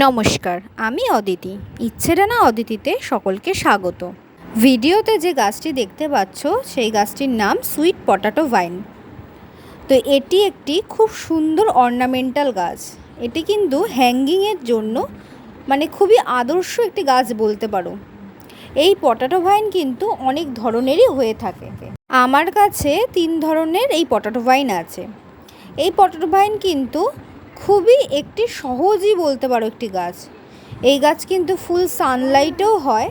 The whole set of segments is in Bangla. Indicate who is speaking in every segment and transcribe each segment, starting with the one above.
Speaker 1: নমস্কার, আমি অদিতি। ইচ্ছেডানা অদিতিতে সকলকে স্বাগত। ভিডিওতে যে গাছটি দেখতে পাচ্ছ সেই গাছটির নাম সুইট পটাটো ভাইন। তো এটি একটি খুব সুন্দর অর্নামেন্টাল গাছ। এটি কিন্তু হ্যাঙ্গিংয়ের জন্য খুবই আদর্শ একটি গাছ বলতে পারো। এই পটাটো ভাইন কিন্তু অনেক ধরনেরই হয়ে থাকে। আমার কাছে 3 ধরনের এই পটাটো ভাইন আছে। এই পটাটো ভাইন কিন্তু খুবই একটি সহজই বলতে পারো একটি গাছ। এই গাছ কিন্তু ফুল সানলাইটেও হয়,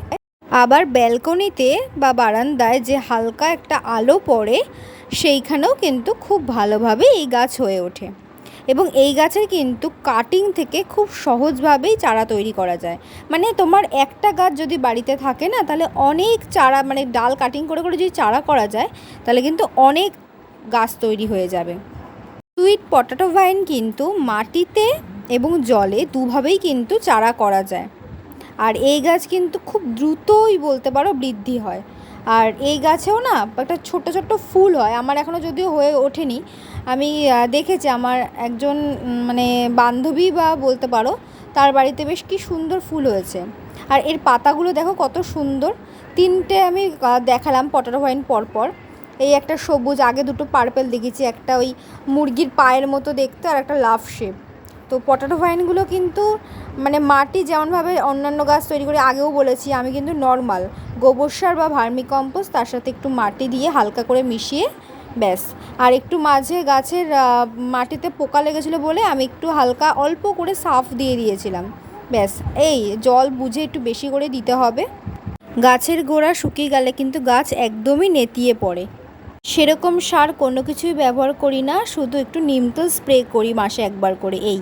Speaker 1: আবার ব্যালকনিতে বা বারান্দায় যে হালকা একটা আলো পড়ে সেইখানেও কিন্তু খুব ভালোভাবে এই গাছ হয়ে ওঠে। এবং এই গাছের কিন্তু কাটিং থেকে খুব সহজভাবেই চারা তৈরি করা যায়। তোমার একটা গাছ যদি বাড়িতে থাকে না, তাহলে অনেক চারা ডাল কাটিং করে করে যদি চারা করা যায় তাহলে কিন্তু অনেক গাছ তৈরি হয়ে যাবে। সুইট পটাটো ভাইন কিন্তু মাটিতে এবং জলে দুভাবেই কিন্তু চারা করা যায়। আর এই গাছ কিন্তু খুব দ্রুতই বলতে পারো বৃদ্ধি হয়। আর এই গাছেও না একটা ছোট্ট ছোট্ট ফুল হয়। আমার এখনও যদিও হয়ে ওঠেনি, আমি দেখেছি আমার একজন বান্ধবী বা বলতে পারো তার বাড়িতে বেশ কি সুন্দর ফুল হয়েছে। আর এর পাতাগুলো দেখো কত সুন্দর। 3টে আমি দেখালাম পটাটো ভাইন পরপর। এই একটা সবুজ, আগে দুটো পার্পেল দেখেছি, একটা ওই মুরগির পায়ের মতো দেখতে, আর একটা লাভ শেপ। তো পটাটো ভাইনগুলো কিন্তু মাটি যেমনভাবে অন্যান্য গাছ তৈরি করে, আগেও বলেছি আমি কিন্তু নর্মাল গোবর সার বা ভার্মি কম্পোস্ট তার সাথে একটু মাটি দিয়ে হালকা করে মিশিয়ে ব্যাস। আর একটু মাঝে গাছের মাটিতে পোকা লেগেছিলো বলে আমি একটু হালকা অল্প করে সাফ দিয়ে দিয়েছিলাম, ব্যাস। এই জল বুঝে একটু বেশি করে দিতে হবে। গাছের গোড়া শুকিয়ে গেলে কিন্তু গাছ একদমই নেতিয়ে পড়ে। সেরকম সার কোনো কিছুই ব্যবহার করি না, শুধু একটু নিম তেল স্প্রে করি মাসে একবার করে, এই।